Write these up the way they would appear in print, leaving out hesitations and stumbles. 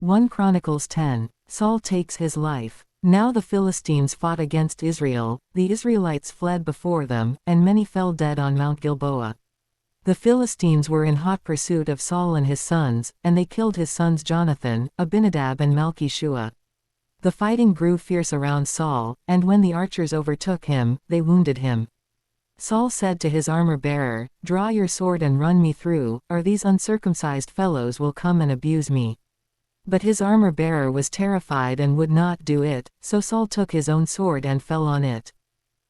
1 Chronicles 10. Saul takes his life. Now the Philistines fought against Israel, the Israelites fled before them, and many fell dead on Mount Gilboa. The Philistines were in hot pursuit of Saul and his sons, and they killed his sons Jonathan, Abinadab and Malchi-Shua. The fighting grew fierce around Saul, and when the archers overtook him, they wounded him. Saul said to his armor-bearer, "Draw your sword and run me through, or these uncircumcised fellows will come and abuse me." But his armor-bearer was terrified and would not do it, so Saul took his own sword and fell on it.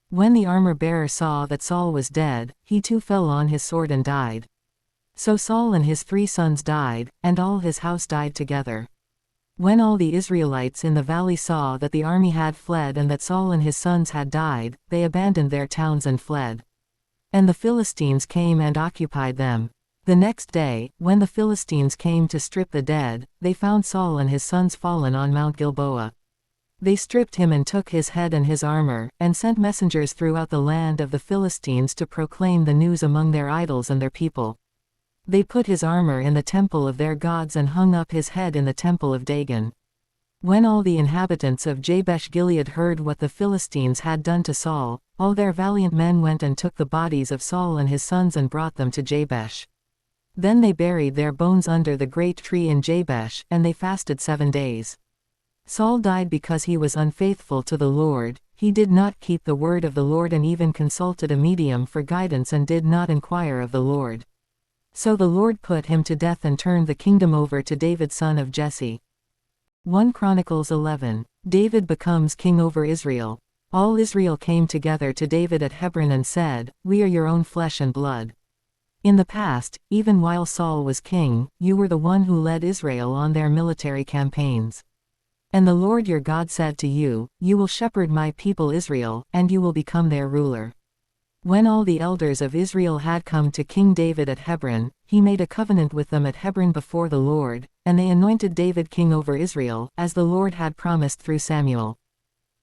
When the armor-bearer saw that Saul was dead, he too fell on his sword and died. So Saul and his 3 sons died, and all his house died together. When all the Israelites in the valley saw that the army had fled and that Saul and his sons had died, they abandoned their towns and fled. And the Philistines came and occupied them. The next day, when the Philistines came to strip the dead, they found Saul and his sons fallen on Mount Gilboa. They stripped him and took his head and his armor, and sent messengers throughout the land of the Philistines to proclaim the news among their idols and their people. They put his armor in the temple of their gods and hung up his head in the temple of Dagon. When all the inhabitants of Jabesh-Gilead heard what the Philistines had done to Saul, all their valiant men went and took the bodies of Saul and his sons and brought them to Jabesh. Then they buried their bones under the great tree in Jabesh, and they fasted 7 days. Saul died because he was unfaithful to the Lord. He did not keep the word of the Lord and even consulted a medium for guidance and did not inquire of the Lord. So the Lord put him to death and turned the kingdom over to David son of Jesse. 1 Chronicles 11. David becomes king over Israel. All Israel came together to David at Hebron and said, "We are your own flesh and blood. In the past, even while Saul was king, you were the one who led Israel on their military campaigns. And the Lord your God said to you, 'You will shepherd my people Israel, and you will become their ruler.'" When all the elders of Israel had come to King David at Hebron, he made a covenant with them at Hebron before the Lord, and they anointed David king over Israel, as the Lord had promised through Samuel.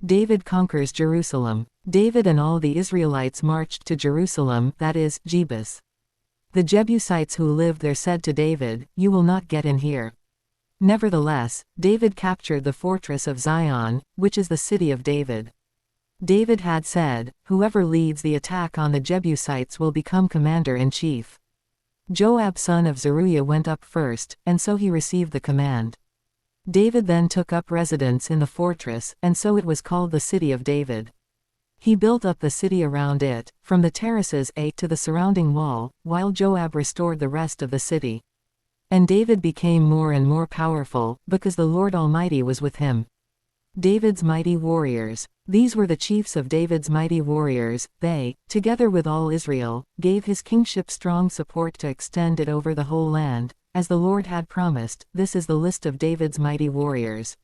David conquers Jerusalem. David and all the Israelites marched to Jerusalem, that is, Jebus. The Jebusites who lived there said to David, "You will not get in here." Nevertheless, David captured the fortress of Zion, which is the city of David. David had said, "Whoever leads the attack on the Jebusites will become commander-in-chief." Joab son of Zeruiah went up first, and so he received the command. David then took up residence in the fortress, and so it was called the City of David. He built up the city around it, from the terraces to the surrounding wall, while Joab restored the rest of the city. And David became more and more powerful, because the Lord Almighty was with him. David's mighty warriors. These were the chiefs of David's mighty warriors. They, together with all Israel, gave his kingship strong support to extend it over the whole land, as the Lord had promised. This is the list of David's mighty warriors.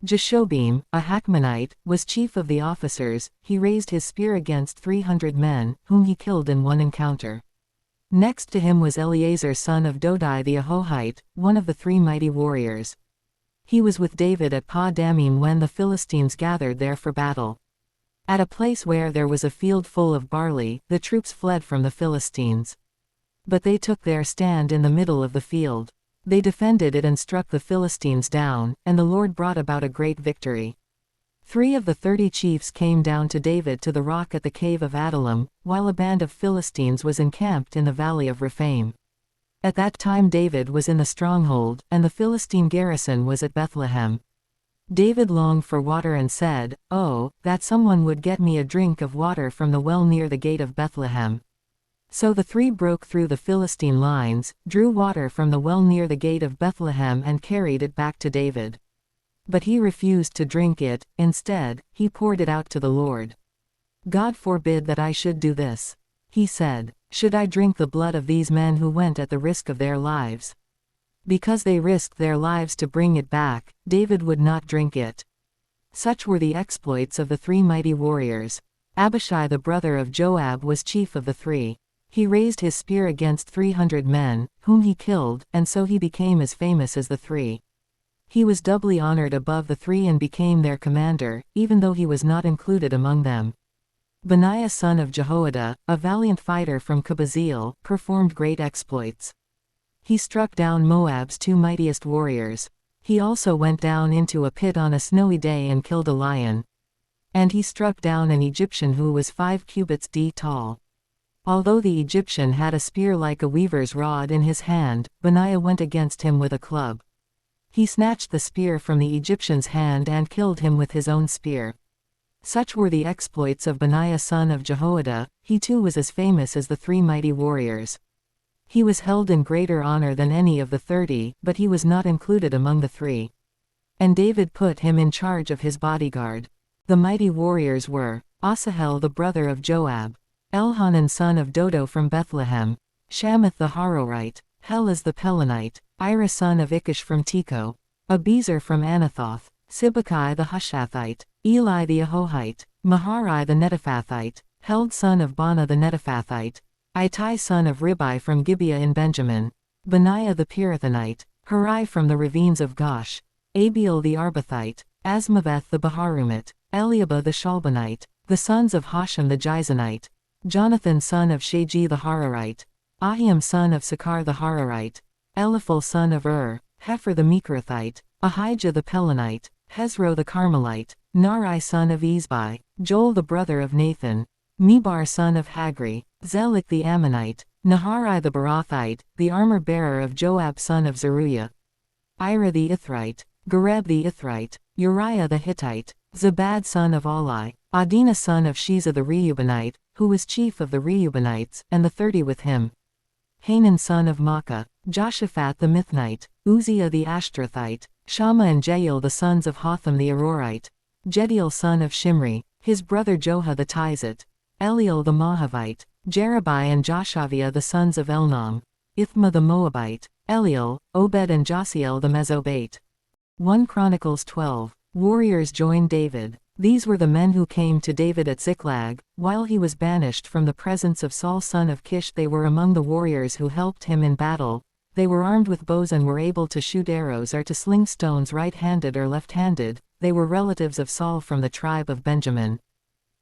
Jeshobeam, a Hakmonite, was chief of the officers. He raised his spear against 300 men, whom he killed in one encounter. Next to him was Eleazar son of Dodai the Ahohite, one of the 3 mighty warriors. He was with David at Pa-Damim when the Philistines gathered there for battle. At a place where there was a field full of barley, the troops fled from the Philistines. But they took their stand in the middle of the field. They defended it and struck the Philistines down, and the Lord brought about a great victory. 3 of the 30 chiefs came down to David to the rock at the cave of Adullam, while a band of Philistines was encamped in the valley of Rephaim. At that time David was in the stronghold, and the Philistine garrison was at Bethlehem. David longed for water and said, "Oh, that someone would get me a drink of water from the well near the gate of Bethlehem." So the 3 broke through the Philistine lines, drew water from the well near the gate of Bethlehem and carried it back to David. But he refused to drink it. Instead, he poured it out to the Lord. "God forbid that I should do this," he said. "Should I drink the blood of these men who went at the risk of their lives?" Because they risked their lives to bring it back, David would not drink it. Such were the exploits of the 3 mighty warriors. Abishai the brother of Joab was chief of the 3. He raised his spear against 300 men, whom he killed, and so he became as famous as the 3. He was doubly honored above the 3 and became their commander, even though he was not included among them. Benaiah son of Jehoiada, a valiant fighter from Kabzeel, performed great exploits. He struck down Moab's 2 mightiest warriors. He also went down into a pit on a snowy day and killed a lion. And he struck down an Egyptian who was 5 cubits tall. Although the Egyptian had a spear like a weaver's rod in his hand, Benaiah went against him with a club. He snatched the spear from the Egyptian's hand and killed him with his own spear. Such were the exploits of Benaiah son of Jehoiada. He too was as famous as the 3 mighty warriors. He was held in greater honor than any of the 30, but he was not included among the 3. And David put him in charge of his bodyguard. The mighty warriors were Asahel the brother of Joab, Elhanan son of Dodo from Bethlehem, Shammath the Harorite, Helez the Pelonite, Ira son of Ikish from Tekoa, Abiezer from Anathoth, Sibbecai the Hushathite, Eli the Ahohite, Maharai the Netophathite, Held son of Bana the Netophathite, Ittai son of Ribai from Gibeah in Benjamin, Benaiah the Pirathonite, Hurai from the ravines of Gosh, Abiel the Arbathite, Asmaveth the Baharumite, Eliabah the Shalbanite, the sons of Hashem the Gizonite, Jonathan son of Shagi the Hararite, Ahiam son of Sakar the Hararite, Eliphal son of Hefer the Mechrathite, Ahijah the Pelonite, Hezro the Carmelite, Nari son of Ezbai, Joel the brother of Nathan, Mebar son of Hagri, Zelik the Ammonite, Naharai the Barathite, the armor-bearer of Joab son of Zeruiah, Ira the Ithrite, Gareb the Ithrite, Uriah the Hittite, Zabad son of Ali, Adina son of Shiza the Reubenite, who was chief of the Reubenites, and the 30 with him, Hanan son of Makkah, Joshaphat the Mithnite, Uzziah the Ashtrathite, Shammah and Jael the sons of Hotham the Arorite, Jediel son of Shimri, his brother Joha the Tizite, Eliel the Moabite, Jerubai and Joshaviah the sons of Elnam, Ithma the Moabite, Eliel, Obed and Josiel the Mesobate. 1 Chronicles 12. Warriors joined David. These were the men who came to David at Ziklag, while he was banished from the presence of Saul son of Kish. They were among the warriors who helped him in battle. They were armed with bows and were able to shoot arrows or to sling stones right-handed or left-handed. They were relatives of Saul from the tribe of Benjamin.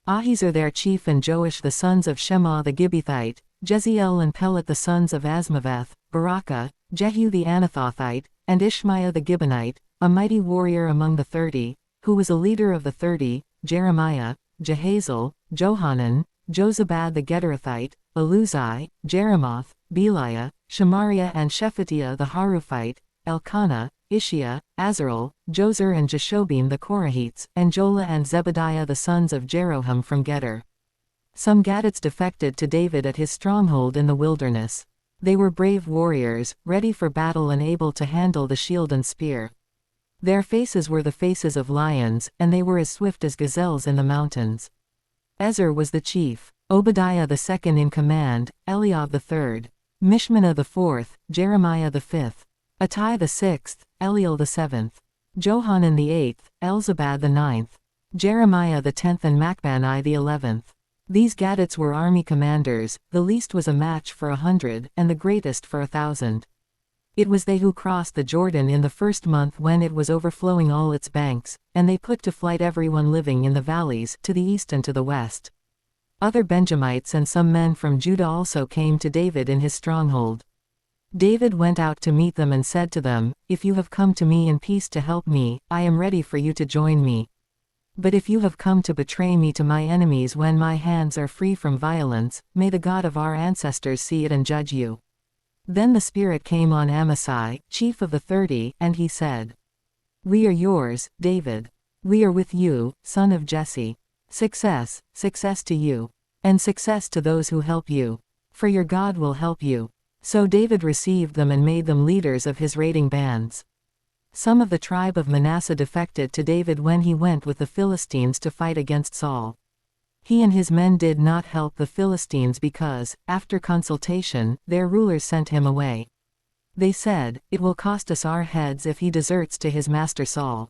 Ahiezer their chief and Joash the sons of Shema the Gibbethite, Jeziel and Pelet the sons of Asmaveth, Barakah, Jehu the Anathothite, and Ishmaiah the Gibeonite, a mighty warrior among the 30, who was a leader of the 30, Jeremiah, Jehazel, Johanan, Jozabad the Gederathite, Eluzai, Jeremoth, Beliah, Shemariah and Shephatiah the Haruphite, Elkanah, Ishiah, Azarel, Jozer and Jeshobim the Korahites, and Jola and Zebediah the sons of Jeroham from Geder. Some Gadites defected to David at his stronghold in the wilderness. They were brave warriors, ready for battle and able to handle the shield and spear. Their faces were the faces of lions, and they were as swift as gazelles in the mountains. Ezer was the chief, Obadiah the second in command, Eliab the third, Mishmannah the fourth, Jeremiah the fifth, Attai the sixth, Eliel the seventh, Johanan the eighth, Elzabad the ninth, Jeremiah the 10th and Machbanai the 11th. These Gadites were army commanders. The least was a match for 100, and the greatest for 1,000. It was they who crossed the Jordan in the first month when it was overflowing all its banks, and they put to flight everyone living in the valleys, to the east and to the west. Other Benjamites and some men from Judah also came to David in his stronghold. David went out to meet them and said to them, "If you have come to me in peace to help me, I am ready for you to join me. But if you have come to betray me to my enemies when my hands are free from violence, may the God of our ancestors see it and judge you." Then the Spirit came on Amasai, chief of the 30, and he said, "We are yours, David. We are with you, son of Jesse. Success, success to you. And success to those who help you. For your God will help you." So David received them and made them leaders of his raiding bands. Some of the tribe of Manasseh defected to David when he went with the Philistines to fight against Saul. He and his men did not help the Philistines because, after consultation, their rulers sent him away. They said, "It will cost us our heads if he deserts to his master Saul."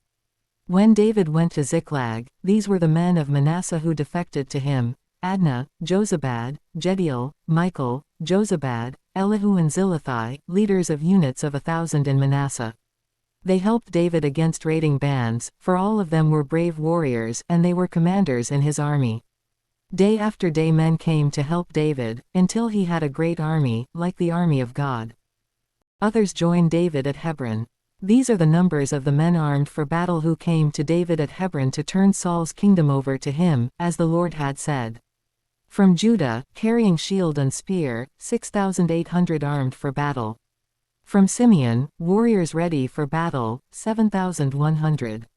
When David went to Ziklag, these were the men of Manasseh who defected to him: Adnah, Jozabad, Jediel, Michael, Jozabad, Elihu and Zillethai, leaders of units of 1,000 in Manasseh. They helped David against raiding bands, for all of them were brave warriors and they were commanders in his army. Day after day men came to help David, until he had a great army, like the army of God. Others joined David at Hebron. These are the numbers of the men armed for battle who came to David at Hebron to turn Saul's kingdom over to him, as the Lord had said. From Judah, carrying shield and spear, 6,800 armed for battle. From Simeon, warriors ready for battle, 7,100.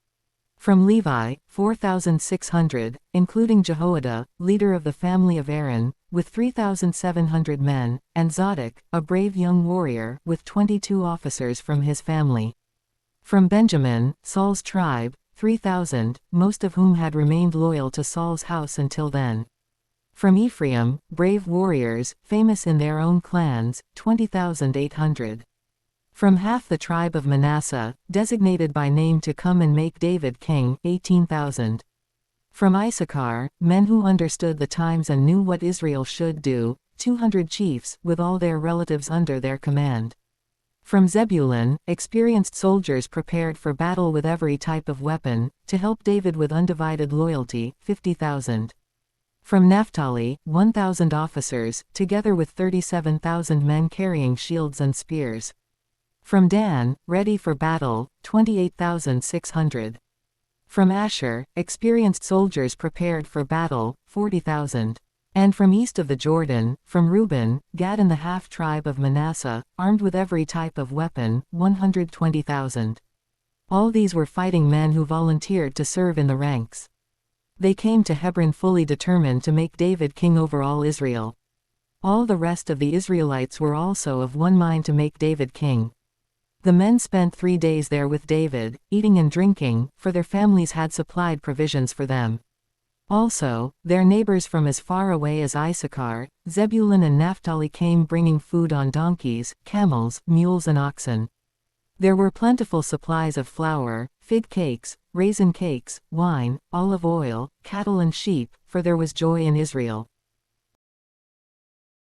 From Levi, 4,600, including Jehoiada, leader of the family of Aaron, with 3,700 men, and Zadok, a brave young warrior, with 22 officers from his family. From Benjamin, Saul's tribe, 3,000, most of whom had remained loyal to Saul's house until then. From Ephraim, brave warriors, famous in their own clans, 20,800. From half the tribe of Manasseh, designated by name to come and make David king, 18,000. From Issachar, men who understood the times and knew what Israel should do, 200 chiefs, with all their relatives under their command. From Zebulun, experienced soldiers prepared for battle with every type of weapon, to help David with undivided loyalty, 50,000. From Naphtali, 1,000 officers, together with 37,000 men carrying shields and spears. From Dan, ready for battle, 28,600. From Asher, experienced soldiers prepared for battle, 40,000. And from east of the Jordan, from Reuben, Gad and the half-tribe of Manasseh, armed with every type of weapon, 120,000. All these were fighting men who volunteered to serve in the ranks. They came to Hebron fully determined to make David king over all Israel. All the rest of the Israelites were also of one mind to make David king. The men spent 3 days there with David, eating and drinking, for their families had supplied provisions for them. Also, their neighbors from as far away as Issachar, Zebulun and Naphtali came bringing food on donkeys, camels, mules and oxen. There were plentiful supplies of flour, fig cakes, raisin cakes, wine, olive oil, cattle and sheep, for there was joy in Israel.